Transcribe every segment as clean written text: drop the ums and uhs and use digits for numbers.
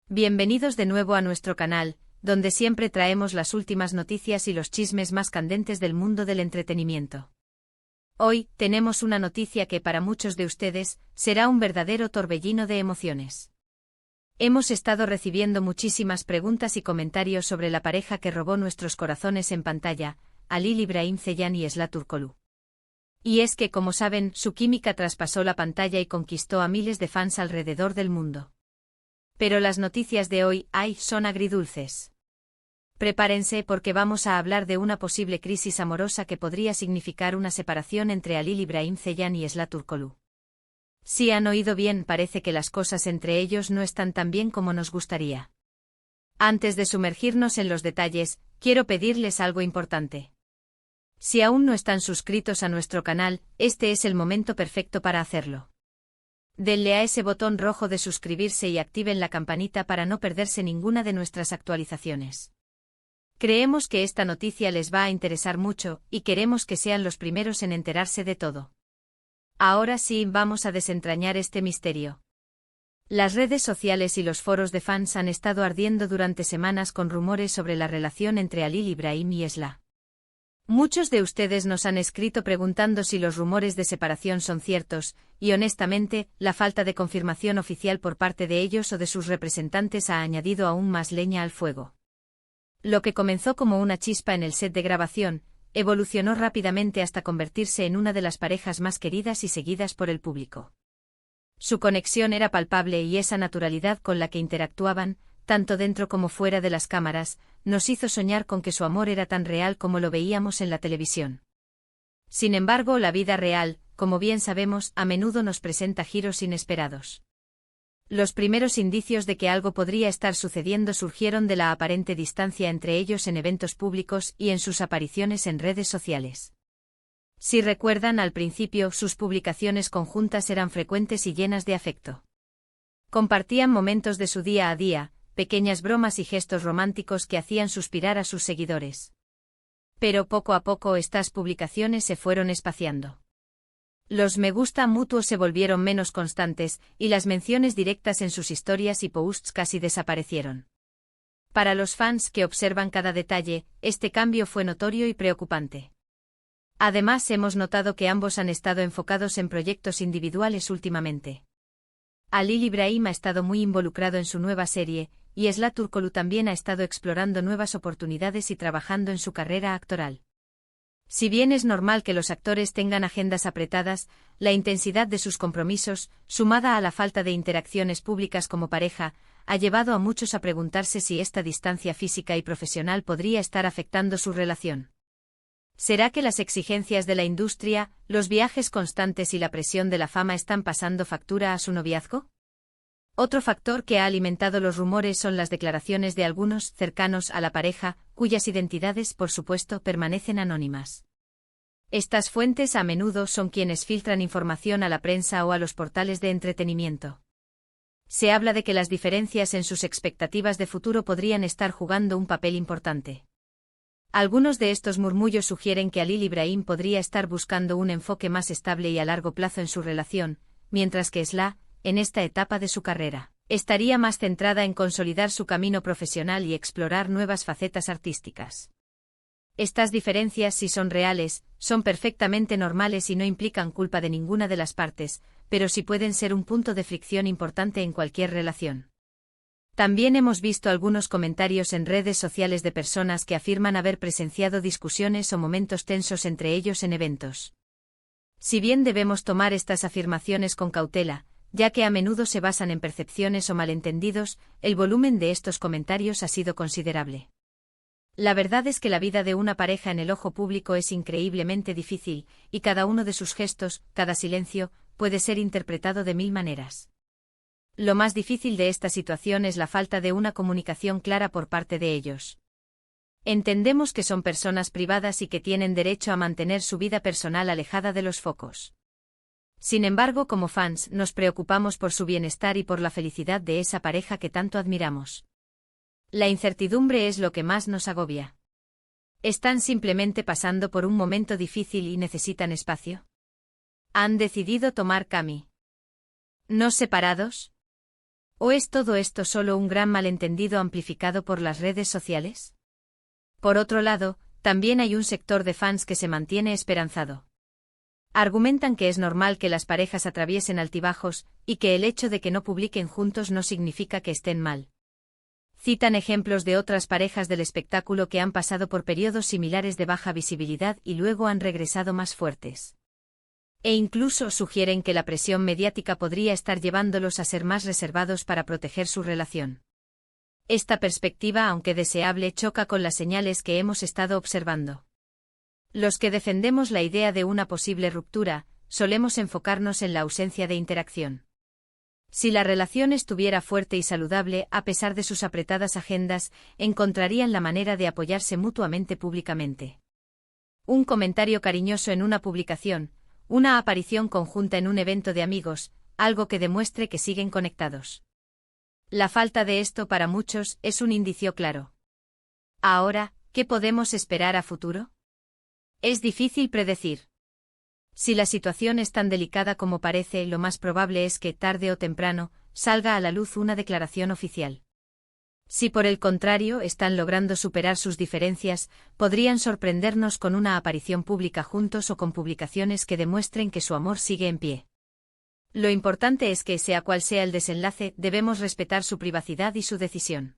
Bienvenidos de nuevo a nuestro canal, donde siempre traemos las últimas noticias y los chismes más candentes del mundo del entretenimiento. Hoy, tenemos una noticia que para muchos de ustedes, será un verdadero torbellino de emociones. Hemos estado recibiendo muchísimas preguntas y comentarios sobre la pareja que robó nuestros corazones en pantalla, Halil İbrahim Ceylan y Esla Turkoglu. Y es que, como saben, su química traspasó la pantalla y conquistó a miles de fans alrededor del mundo. Pero las noticias de hoy, son agridulces. Prepárense porque vamos a hablar de una posible crisis amorosa que podría significar una separación entre Halil İbrahim Ceylan y Esla Turkoglu. Si han oído bien, parece que las cosas entre ellos no están tan bien como nos gustaría. Antes de sumergirnos en los detalles, quiero pedirles algo importante. Si aún no están suscritos a nuestro canal, este es el momento perfecto para hacerlo. Denle a ese botón rojo de suscribirse y activen la campanita para no perderse ninguna de nuestras actualizaciones. Creemos que esta noticia les va a interesar mucho, y queremos que sean los primeros en enterarse de todo. Ahora sí, vamos a desentrañar este misterio. Las redes sociales y los foros de fans han estado ardiendo durante semanas con rumores sobre la relación entre Halil İbrahim y Esla. Muchos de ustedes nos han escrito preguntando si los rumores de separación son ciertos, y honestamente, la falta de confirmación oficial por parte de ellos o de sus representantes ha añadido aún más leña al fuego. Lo que comenzó como una chispa en el set de grabación, evolucionó rápidamente hasta convertirse en una de las parejas más queridas y seguidas por el público. Su conexión era palpable y esa naturalidad con la que interactuaban, tanto dentro como fuera de las cámaras, nos hizo soñar con que su amor era tan real como lo veíamos en la televisión. Sin embargo, la vida real, como bien sabemos, a menudo nos presenta giros inesperados. Los primeros indicios de que algo podría estar sucediendo surgieron de la aparente distancia entre ellos en eventos públicos y en sus apariciones en redes sociales. Si recuerdan, al principio, sus publicaciones conjuntas eran frecuentes y llenas de afecto. Compartían momentos de su día a día, pequeñas bromas y gestos románticos que hacían suspirar a sus seguidores. Pero poco a poco estas publicaciones se fueron espaciando. Los me gusta mutuos se volvieron menos constantes, y las menciones directas en sus historias y posts casi desaparecieron. Para los fans que observan cada detalle, este cambio fue notorio y preocupante. Además, hemos notado que ambos han estado enfocados en proyectos individuales últimamente. Halil İbrahim ha estado muy involucrado en su nueva serie, y Esla Turkoglu también ha estado explorando nuevas oportunidades y trabajando en su carrera actoral. Si bien es normal que los actores tengan agendas apretadas, la intensidad de sus compromisos, sumada a la falta de interacciones públicas como pareja, ha llevado a muchos a preguntarse si esta distancia física y profesional podría estar afectando su relación. ¿Será que las exigencias de la industria, los viajes constantes y la presión de la fama están pasando factura a su noviazgo? Otro factor que ha alimentado los rumores son las declaraciones de algunos cercanos a la pareja, cuyas identidades, por supuesto, permanecen anónimas. Estas fuentes a menudo son quienes filtran información a la prensa o a los portales de entretenimiento. Se habla de que las diferencias en sus expectativas de futuro podrían estar jugando un papel importante. Algunos de estos murmullos sugieren que Halil İbrahim podría estar buscando un enfoque más estable y a largo plazo en su relación, mientras que Esla, en esta etapa de su carrera, estaría más centrada en consolidar su camino profesional y explorar nuevas facetas artísticas. Estas diferencias, si son reales, son perfectamente normales y no implican culpa de ninguna de las partes, pero sí pueden ser un punto de fricción importante en cualquier relación. También hemos visto algunos comentarios en redes sociales de personas que afirman haber presenciado discusiones o momentos tensos entre ellos en eventos. Si bien debemos tomar estas afirmaciones con cautela, ya que a menudo se basan en percepciones o malentendidos, el volumen de estos comentarios ha sido considerable. La verdad es que la vida de una pareja en el ojo público es increíblemente difícil, y cada uno de sus gestos, cada silencio, puede ser interpretado de mil maneras. Lo más difícil de esta situación es la falta de una comunicación clara por parte de ellos. Entendemos que son personas privadas y que tienen derecho a mantener su vida personal alejada de los focos. Sin embargo, como fans, nos preocupamos por su bienestar y por la felicidad de esa pareja que tanto admiramos. La incertidumbre es lo que más nos agobia. ¿Están simplemente pasando por un momento difícil y necesitan espacio? ¿Han decidido tomar Cami? ¿No separados? ¿O es todo esto solo un gran malentendido amplificado por las redes sociales? Por otro lado, también hay un sector de fans que se mantiene esperanzado. Argumentan que es normal que las parejas atraviesen altibajos, y que el hecho de que no publiquen juntos no significa que estén mal. Citan ejemplos de otras parejas del espectáculo que han pasado por periodos similares de baja visibilidad y luego han regresado más fuertes. E incluso sugieren que la presión mediática podría estar llevándolos a ser más reservados para proteger su relación. Esta perspectiva, aunque deseable, choca con las señales que hemos estado observando. Los que defendemos la idea de una posible ruptura, solemos enfocarnos en la ausencia de interacción. Si la relación estuviera fuerte y saludable a pesar de sus apretadas agendas, encontrarían la manera de apoyarse mutuamente públicamente. Un comentario cariñoso en una publicación, una aparición conjunta en un evento de amigos, algo que demuestre que siguen conectados. La falta de esto para muchos es un indicio claro. Ahora, ¿qué podemos esperar a futuro? Es difícil predecir. Si la situación es tan delicada como parece, lo más probable es que, tarde o temprano, salga a la luz una declaración oficial. Si por el contrario están logrando superar sus diferencias, podrían sorprendernos con una aparición pública juntos o con publicaciones que demuestren que su amor sigue en pie. Lo importante es que, sea cual sea el desenlace, debemos respetar su privacidad y su decisión.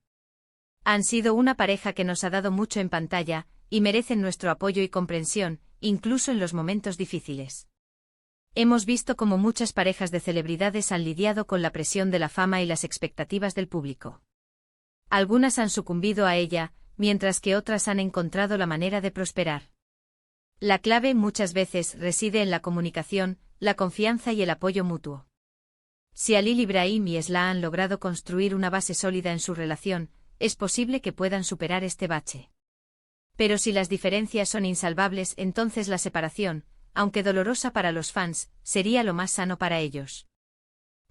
Han sido una pareja que nos ha dado mucho en pantalla, y merecen nuestro apoyo y comprensión, incluso en los momentos difíciles. Hemos visto cómo muchas parejas de celebridades han lidiado con la presión de la fama y las expectativas del público. Algunas han sucumbido a ella, mientras que otras han encontrado la manera de prosperar. La clave muchas veces reside en la comunicación, la confianza y el apoyo mutuo. Si Halil Ibrahim y Esla han logrado construir una base sólida en su relación, es posible que puedan superar este bache. Pero si las diferencias son insalvables, entonces la separación, aunque dolorosa para los fans, sería lo más sano para ellos.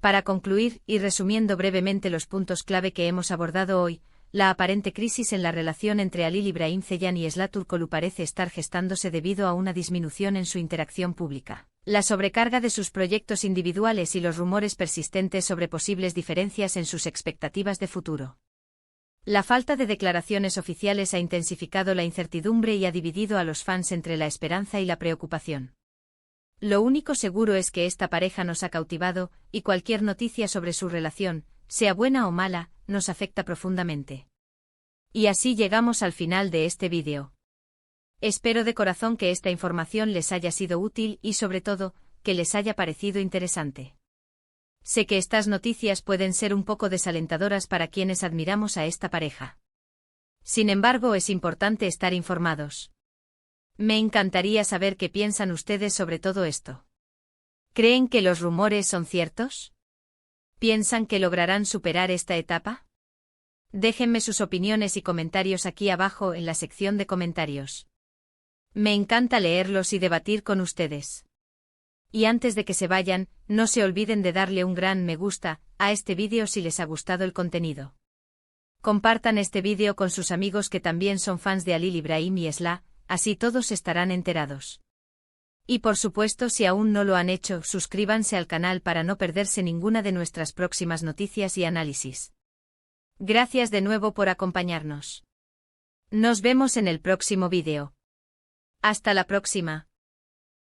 Para concluir, y resumiendo brevemente los puntos clave que hemos abordado hoy, la aparente crisis en la relación entre Halil Ibrahim Ceylan y Esla Turkoglu parece estar gestándose debido a una disminución en su interacción pública, la sobrecarga de sus proyectos individuales y los rumores persistentes sobre posibles diferencias en sus expectativas de futuro. La falta de declaraciones oficiales ha intensificado la incertidumbre y ha dividido a los fans entre la esperanza y la preocupación. Lo único seguro es que esta pareja nos ha cautivado, y cualquier noticia sobre su relación, sea buena o mala, nos afecta profundamente. Y así llegamos al final de este vídeo. Espero de corazón que esta información les haya sido útil y, sobre todo, que les haya parecido interesante. Sé que estas noticias pueden ser un poco desalentadoras para quienes admiramos a esta pareja. Sin embargo, es importante estar informados. Me encantaría saber qué piensan ustedes sobre todo esto. ¿Creen que los rumores son ciertos? ¿Piensan que lograrán superar esta etapa? Déjenme sus opiniones y comentarios aquí abajo en la sección de comentarios. Me encanta leerlos y debatir con ustedes. Y antes de que se vayan, no se olviden de darle un gran me gusta a este vídeo si les ha gustado el contenido. Compartan este vídeo con sus amigos que también son fans de Halil Ibrahim y Esla, así todos estarán enterados. Y por supuesto, si aún no lo han hecho, suscríbanse al canal para no perderse ninguna de nuestras próximas noticias y análisis. Gracias de nuevo por acompañarnos. Nos vemos en el próximo vídeo. Hasta la próxima.